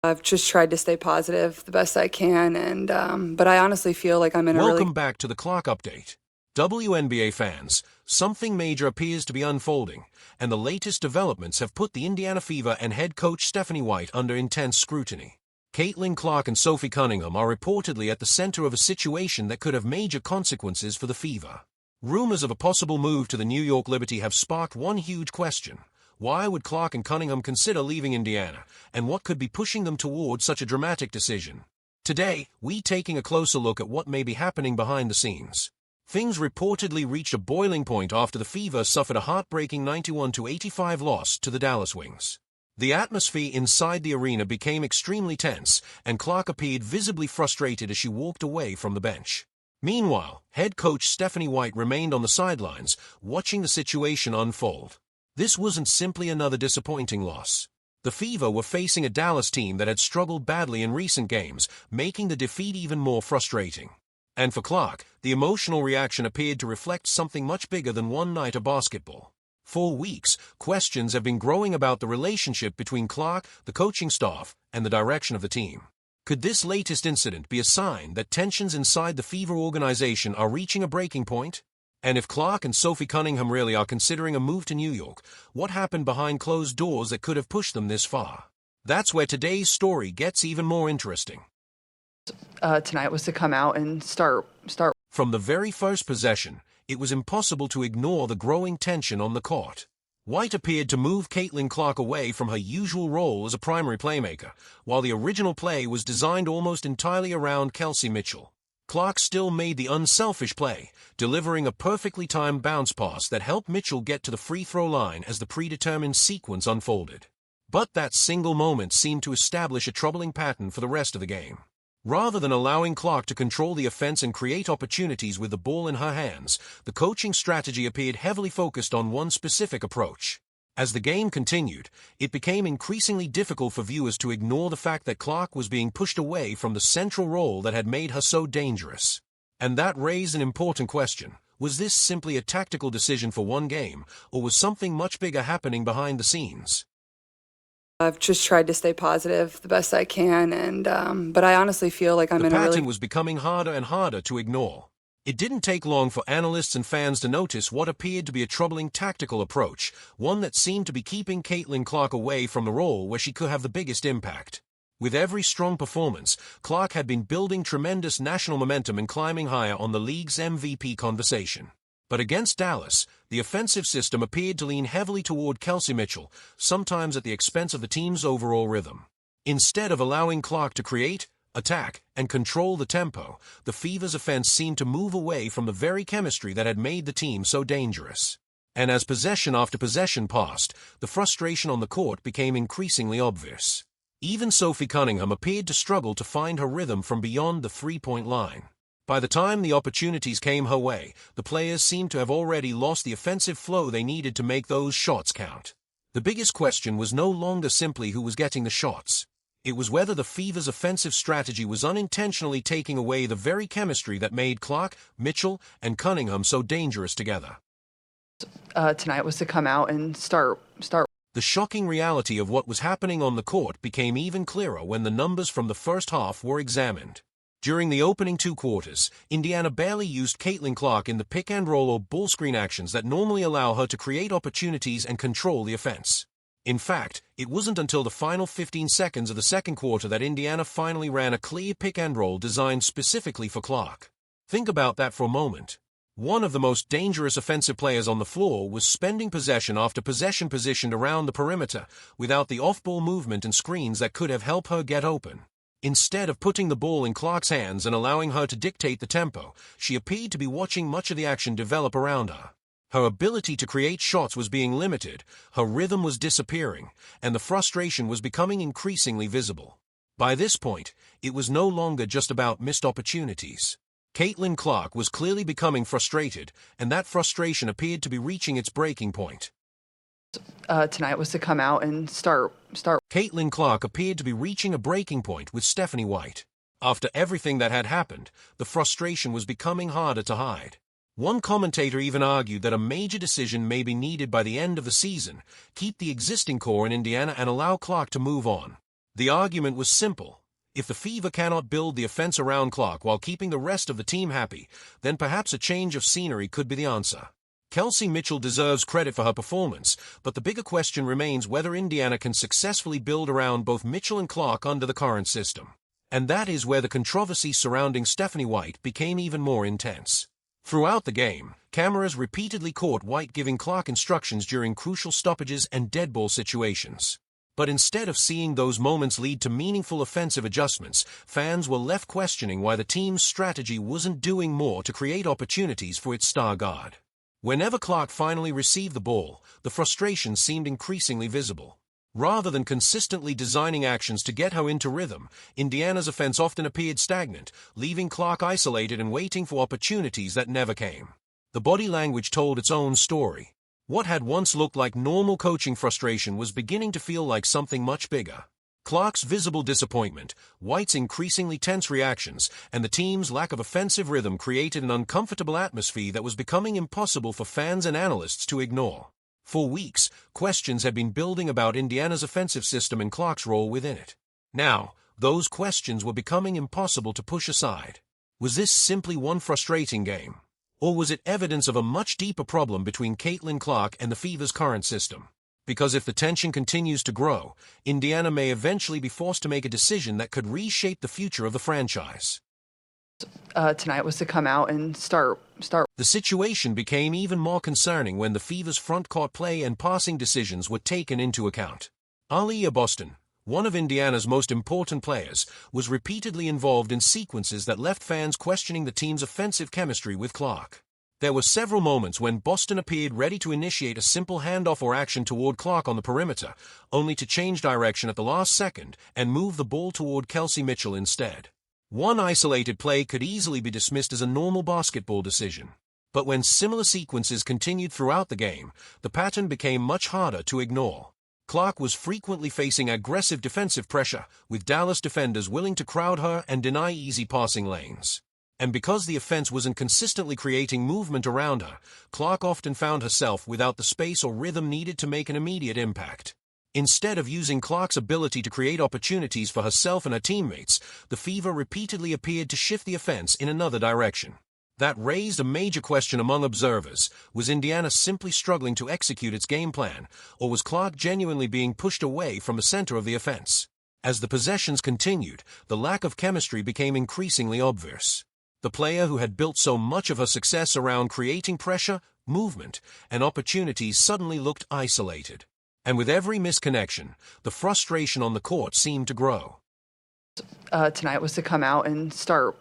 I've just tried to stay positive the best I can, and but I honestly feel like I'm in a really... Welcome back to the Clark Update. Wnba fans, something major appears to be unfolding, and the latest developments have put the Indiana Fever and head coach Stephanie White under intense scrutiny. Clark and Sophie Cunningham are reportedly at the center of a situation that could have major consequences for the Fever. Rumors of a possible move to the New York Liberty have sparked one huge question. Why would Clark and Cunningham consider leaving Indiana, and what could be pushing them toward such a dramatic decision? Today, we're taking a closer look at what may be happening behind the scenes. Things reportedly reached a boiling point after the Fever suffered a heartbreaking 91-85 loss to the Dallas Wings. The atmosphere inside the arena became extremely tense, and Clark appeared visibly frustrated as she walked away from the bench. Meanwhile, head coach Stephanie White remained on the sidelines, watching the situation unfold. This wasn't simply another disappointing loss. The Fever were facing a Dallas team that had struggled badly in recent games, making the defeat even more frustrating. And for Clark, the emotional reaction appeared to reflect something much bigger than one night of basketball. For weeks, questions have been growing about the relationship between Clark, the coaching staff, and the direction of the team. Could this latest incident be a sign that tensions inside the Fever organization are reaching a breaking point? And if Clark and Sophie Cunningham really are considering a move to New York, what happened behind closed doors that could have pushed them this far? That's where today's story gets even more interesting. Tonight was to come out and start. From the very first possession, it was impossible to ignore the growing tension on the court. White appeared to move Clark away from her usual role as a primary playmaker, while the original play was designed almost entirely around Kelsey Mitchell. Clark still made the unselfish play, delivering a perfectly timed bounce pass that helped Mitchell get to the free throw line as the predetermined sequence unfolded. But that single moment seemed to establish a troubling pattern for the rest of the game. Rather than allowing Clark to control the offense and create opportunities with the ball in her hands, the coaching strategy appeared heavily focused on one specific approach. As the game continued, it became increasingly difficult for viewers to ignore the fact that Clark was being pushed away from the central role that had made her so dangerous. And that raised an important question. Was this simply a tactical decision for one game, or was something much bigger happening behind the scenes? I've just tried to stay positive the best I can, and but I honestly feel like I'm in a really... The pattern was becoming harder and harder to ignore. It didn't take long for analysts and fans to notice what appeared to be a troubling tactical approach, one that seemed to be keeping Clark away from the role where she could have the biggest impact. With every strong performance, Clark had been building tremendous national momentum and climbing higher on the league's MVP conversation. But against Dallas, the offensive system appeared to lean heavily toward Kelsey Mitchell, sometimes at the expense of the team's overall rhythm. Instead of allowing Clark to create, attack, and control the tempo, the Fever's offense seemed to move away from the very chemistry that had made the team so dangerous. And as possession after possession passed, the frustration on the court became increasingly obvious. Even Sophie Cunningham appeared to struggle to find her rhythm from beyond the three-point line. By the time the opportunities came her way, the players seemed to have already lost the offensive flow they needed to make those shots count. The biggest question was no longer simply who was getting the shots. It was whether the Fever's offensive strategy was unintentionally taking away the very chemistry that made Clark, Mitchell, and Cunningham so dangerous together. Tonight was to come out and start. The shocking reality of what was happening on the court became even clearer when the numbers from the first half were examined. During the opening two quarters, Indiana barely used Clark in the pick-and-roll or ball screen actions that normally allow her to create opportunities and control the offense. In fact, it wasn't until the final 15 seconds of the second quarter that Indiana finally ran a clear pick-and-roll designed specifically for Clark. Think about that for a moment. One of the most dangerous offensive players on the floor was spending possession after possession positioned around the perimeter, without the off-ball movement and screens that could have helped her get open. Instead of putting the ball in Clark's hands and allowing her to dictate the tempo, she appeared to be watching much of the action develop around her. Her ability to create shots was being limited, her rhythm was disappearing, and the frustration was becoming increasingly visible. By this point, it was no longer just about missed opportunities. Clark was clearly becoming frustrated, and that frustration appeared to be reaching its breaking point. Tonight was to come out and start. Clark appeared to be reaching a breaking point with Stephanie White. After everything that had happened, the frustration was becoming harder to hide. One commentator even argued that a major decision may be needed by the end of the season, keep the existing core in Indiana and allow Clark to move on. The argument was simple. If the Fever cannot build the offense around Clark while keeping the rest of the team happy, then perhaps a change of scenery could be the answer. Kelsey Mitchell deserves credit for her performance, but the bigger question remains whether Indiana can successfully build around both Mitchell and Clark under the current system. And that is where the controversy surrounding Stephanie White became even more intense. Throughout the game, cameras repeatedly caught White giving Clark instructions during crucial stoppages and dead ball situations. But instead of seeing those moments lead to meaningful offensive adjustments, fans were left questioning why the team's strategy wasn't doing more to create opportunities for its star guard. Whenever Clark finally received the ball, the frustration seemed increasingly visible. Rather than consistently designing actions to get her into rhythm, Indiana's offense often appeared stagnant, leaving Clark isolated and waiting for opportunities that never came. The body language told its own story. What had once looked like normal coaching frustration was beginning to feel like something much bigger. Clark's visible disappointment, White's increasingly tense reactions, and the team's lack of offensive rhythm created an uncomfortable atmosphere that was becoming impossible for fans and analysts to ignore. For weeks, questions had been building about Indiana's offensive system and Clark's role within it. Now, those questions were becoming impossible to push aside. Was this simply one frustrating game? Or was it evidence of a much deeper problem between Caitlin Clark and the Fever's current system? Because if the tension continues to grow, Indiana may eventually be forced to make a decision that could reshape the future of the franchise. Tonight was to come out and start. The situation became even more concerning when the Fever's front-court play and passing decisions were taken into account. Aaliyah Boston, one of Indiana's most important players, was repeatedly involved in sequences that left fans questioning the team's offensive chemistry with Clark. There were several moments when Boston appeared ready to initiate a simple handoff or action toward Clark on the perimeter, only to change direction at the last second and move the ball toward Kelsey Mitchell instead. One isolated play could easily be dismissed as a normal basketball decision. But when similar sequences continued throughout the game, the pattern became much harder to ignore. Clark was frequently facing aggressive defensive pressure, with Dallas defenders willing to crowd her and deny easy passing lanes. And because the offense wasn't consistently creating movement around her, Clark often found herself without the space or rhythm needed to make an immediate impact. Instead of using Clark's ability to create opportunities for herself and her teammates, the Fever repeatedly appeared to shift the offense in another direction. That raised a major question among observers. Was Indiana simply struggling to execute its game plan, or was Clark genuinely being pushed away from the center of the offense? As the possessions continued, the lack of chemistry became increasingly obvious. The player who had built so much of her success around creating pressure, movement, and opportunities suddenly looked isolated. And with every misconnection, the frustration on the court seemed to grow. Tonight was to come out and start.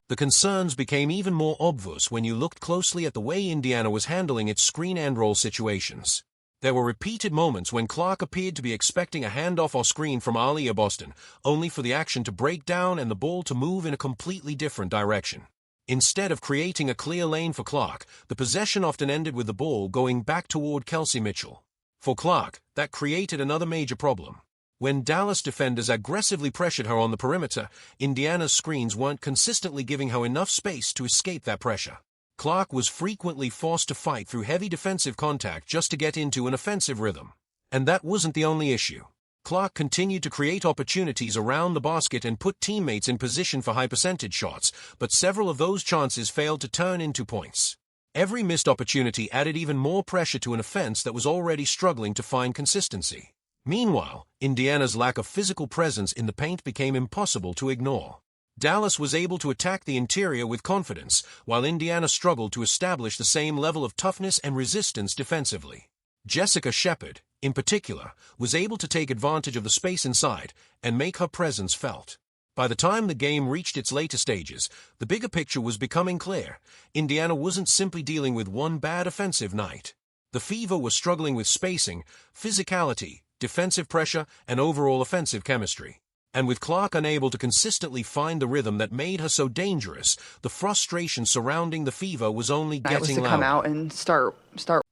The concerns became even more obvious when you looked closely at the way Indiana was handling its screen and roll situations. There were repeated moments when Clark appeared to be expecting a handoff or screen from Aaliyah Boston, only for the action to break down and the ball to move in a completely different direction. Instead of creating a clear lane for Clark, the possession often ended with the ball going back toward Kelsey Mitchell. For Clark, that created another major problem. When Dallas defenders aggressively pressured her on the perimeter, Indiana's screens weren't consistently giving her enough space to escape that pressure. Clark was frequently forced to fight through heavy defensive contact just to get into an offensive rhythm. And that wasn't the only issue. Clark continued to create opportunities around the basket and put teammates in position for high-percentage shots, but several of those chances failed to turn into points. Every missed opportunity added even more pressure to an offense that was already struggling to find consistency. Meanwhile, Indiana's lack of physical presence in the paint became impossible to ignore. Dallas was able to attack the interior with confidence, while Indiana struggled to establish the same level of toughness and resistance defensively. Jessica Shepard, in particular, was able to take advantage of the space inside and make her presence felt. By the time the game reached its later stages, the bigger picture was becoming clear. Indiana wasn't simply dealing with one bad offensive night. The Fever was struggling with spacing, physicality, defensive pressure, and overall offensive chemistry. And with Clark unable to consistently find the rhythm that made her so dangerous, the frustration surrounding the Fever was only getting louder. Come out and start.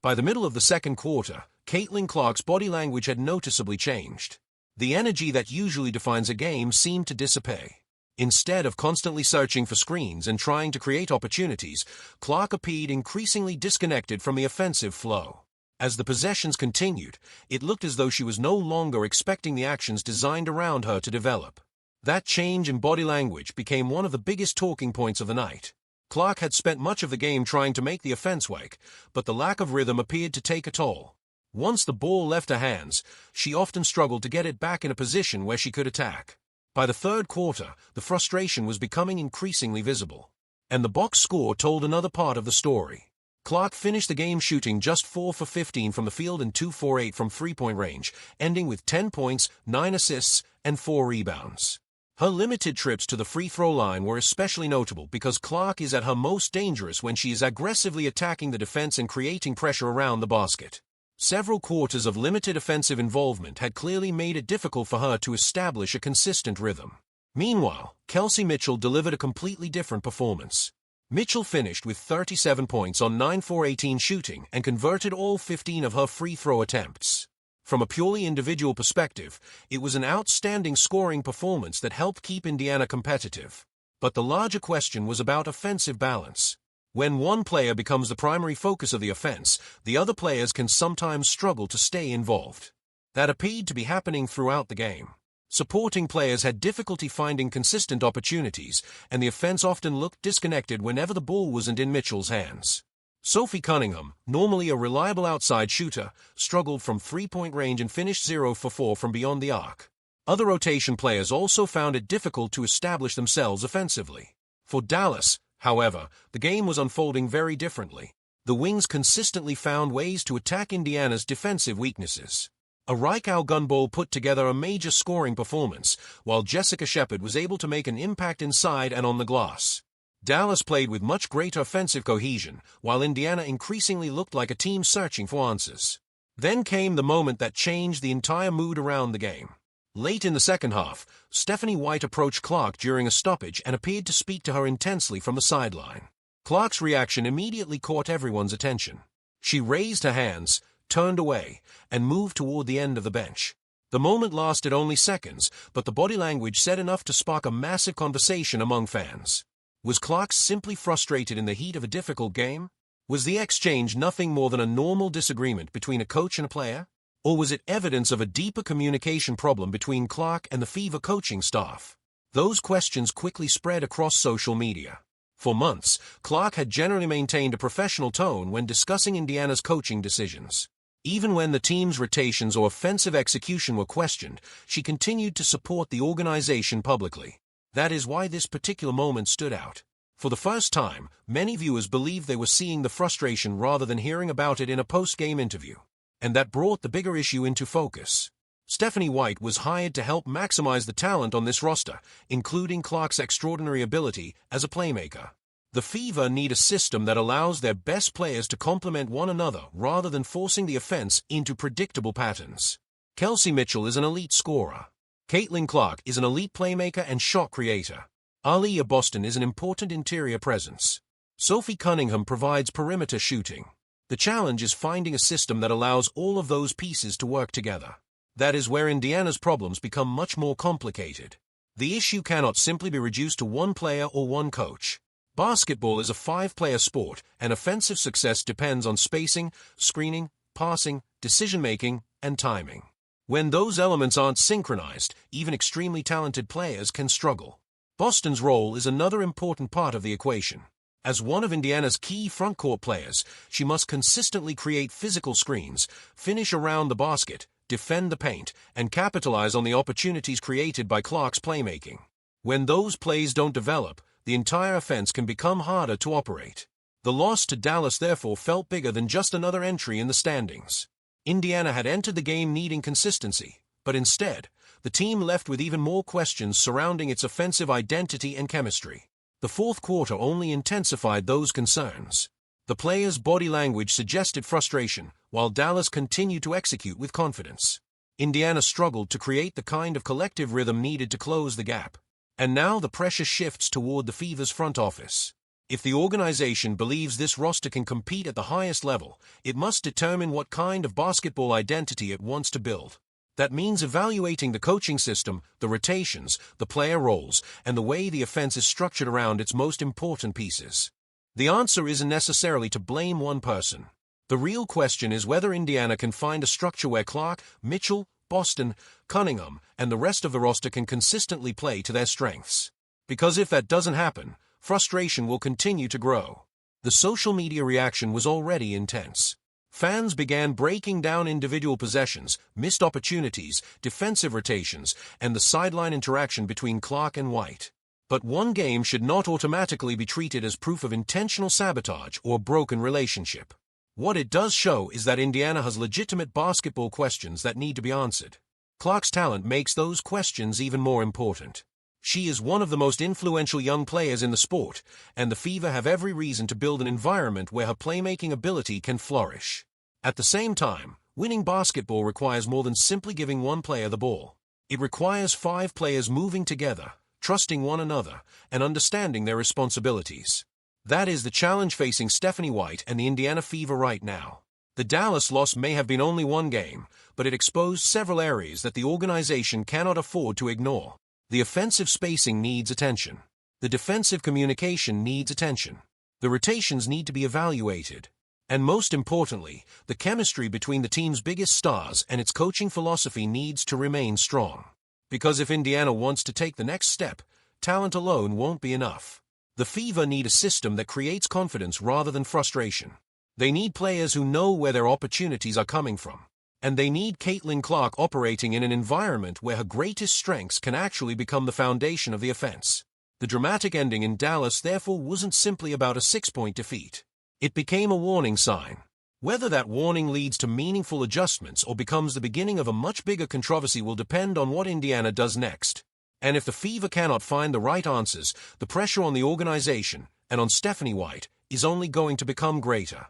By the middle of the second quarter, Caitlin Clark's body language had noticeably changed. The energy that usually defines a game seemed to dissipate. Instead of constantly searching for screens and trying to create opportunities, Clark appeared increasingly disconnected from the offensive flow. As the possessions continued, it looked as though she was no longer expecting the actions designed around her to develop. That change in body language became one of the biggest talking points of the night. Clark had spent much of the game trying to make the offense work, but the lack of rhythm appeared to take a toll. Once the ball left her hands, she often struggled to get it back in a position where she could attack. By the third quarter, the frustration was becoming increasingly visible. And the box score told another part of the story. Clark finished the game shooting just 4 for 15 from the field and 2 for 8 from three-point range, ending with 10 points, 9 assists, and 4 rebounds. Her limited trips to the free throw line were especially notable because Clark is at her most dangerous when she is aggressively attacking the defense and creating pressure around the basket. Several quarters of limited offensive involvement had clearly made it difficult for her to establish a consistent rhythm. Meanwhile, Kelsey Mitchell delivered a completely different performance. Mitchell finished with 37 points on 9 for 18 shooting and converted all 15 of her free throw attempts. From a purely individual perspective, it was an outstanding scoring performance that helped keep Indiana competitive. But the larger question was about offensive balance. When one player becomes the primary focus of the offense, the other players can sometimes struggle to stay involved. That appeared to be happening throughout the game. Supporting players had difficulty finding consistent opportunities, and the offense often looked disconnected whenever the ball wasn't in Mitchell's hands. Sophie Cunningham, normally a reliable outside shooter, struggled from three-point range and finished 0 for 4 from beyond the arc. Other rotation players also found it difficult to establish themselves offensively. For Dallas, however, the game was unfolding very differently. The Wings consistently found ways to attack Indiana's defensive weaknesses. Aaliyah Boston put together a major scoring performance, while Jessica Shepard was able to make an impact inside and on the glass. Dallas played with much greater offensive cohesion, while Indiana increasingly looked like a team searching for answers. Then came the moment that changed the entire mood around the game. Late in the second half, Stephanie White approached Clark during a stoppage and appeared to speak to her intensely from the sideline. Clark's reaction immediately caught everyone's attention. She raised her hands, turned away, and moved toward the end of the bench. The moment lasted only seconds, but the body language said enough to spark a massive conversation among fans. Was Clark simply frustrated in the heat of a difficult game? Was the exchange nothing more than a normal disagreement between a coach and a player? Or was it evidence of a deeper communication problem between Clark and the Fever coaching staff? Those questions quickly spread across social media. For months, Clark had generally maintained a professional tone when discussing Indiana's coaching decisions. Even when the team's rotations or offensive execution were questioned, she continued to support the organization publicly. That is why this particular moment stood out. For the first time, many viewers believed they were seeing the frustration rather than hearing about it in a post-game interview. And that brought the bigger issue into focus. Stephanie White was hired to help maximize the talent on this roster, including Clark's extraordinary ability as a playmaker. The Fever need a system that allows their best players to complement one another rather than forcing the offense into predictable patterns. Kelsey Mitchell is an elite scorer. Caitlin Clark is an elite playmaker and shot creator. Aaliyah Boston is an important interior presence. Sophie Cunningham provides perimeter shooting. The challenge is finding a system that allows all of those pieces to work together. That is where Indiana's problems become much more complicated. The issue cannot simply be reduced to one player or one coach. Basketball is a 5-player sport, and offensive success depends on spacing, screening, passing, decision-making, and timing. When those elements aren't synchronized, even extremely talented players can struggle. Boston's role is another important part of the equation. As one of Indiana's key frontcourt players, she must consistently create physical screens, finish around the basket, defend the paint, and capitalize on the opportunities created by Clark's playmaking. When those plays don't develop, the entire offense can become harder to operate. The loss to Dallas therefore felt bigger than just another entry in the standings. Indiana had entered the game needing consistency, but instead, the team left with even more questions surrounding its offensive identity and chemistry. The fourth quarter only intensified those concerns. The players' body language suggested frustration, while Dallas continued to execute with confidence. Indiana struggled to create the kind of collective rhythm needed to close the gap. And now the pressure shifts toward the Fever's front office. If the organization believes this roster can compete at the highest level, it must determine what kind of basketball identity it wants to build. That means evaluating the coaching system, the rotations, the player roles, and the way the offense is structured around its most important pieces. The answer isn't necessarily to blame one person. The real question is whether Indiana can find a structure where Clark, Mitchell, Boston, Cunningham, and the rest of the roster can consistently play to their strengths. Because if that doesn't happen, frustration will continue to grow. The social media reaction was already intense. Fans began breaking down individual possessions, missed opportunities, defensive rotations, and the sideline interaction between Clark and White. But one game should not automatically be treated as proof of intentional sabotage or broken relationship. What it does show is that Indiana has legitimate basketball questions that need to be answered. Clark's talent makes those questions even more important. She is one of the most influential young players in the sport, and the Fever have every reason to build an environment where her playmaking ability can flourish. At the same time, winning basketball requires more than simply giving one player the ball. It requires 5 players moving together, trusting one another, and understanding their responsibilities. That is the challenge facing Stephanie White and the Indiana Fever right now. The Dallas loss may have been only one game, but it exposed several areas that the organization cannot afford to ignore. The offensive spacing needs attention. The defensive communication needs attention. The rotations need to be evaluated. And most importantly, the chemistry between the team's biggest stars and its coaching philosophy needs to remain strong. Because if Indiana wants to take the next step, talent alone won't be enough. The Fever need a system that creates confidence rather than frustration. They need players who know where their opportunities are coming from. And they need Caitlin Clark operating in an environment where her greatest strengths can actually become the foundation of the offense. The dramatic ending in Dallas therefore wasn't simply about a 6-point defeat. It became a warning sign. Whether that warning leads to meaningful adjustments or becomes the beginning of a much bigger controversy will depend on what Indiana does next. And if the Fever cannot find the right answers, the pressure on the organization, and on Stephanie White, is only going to become greater.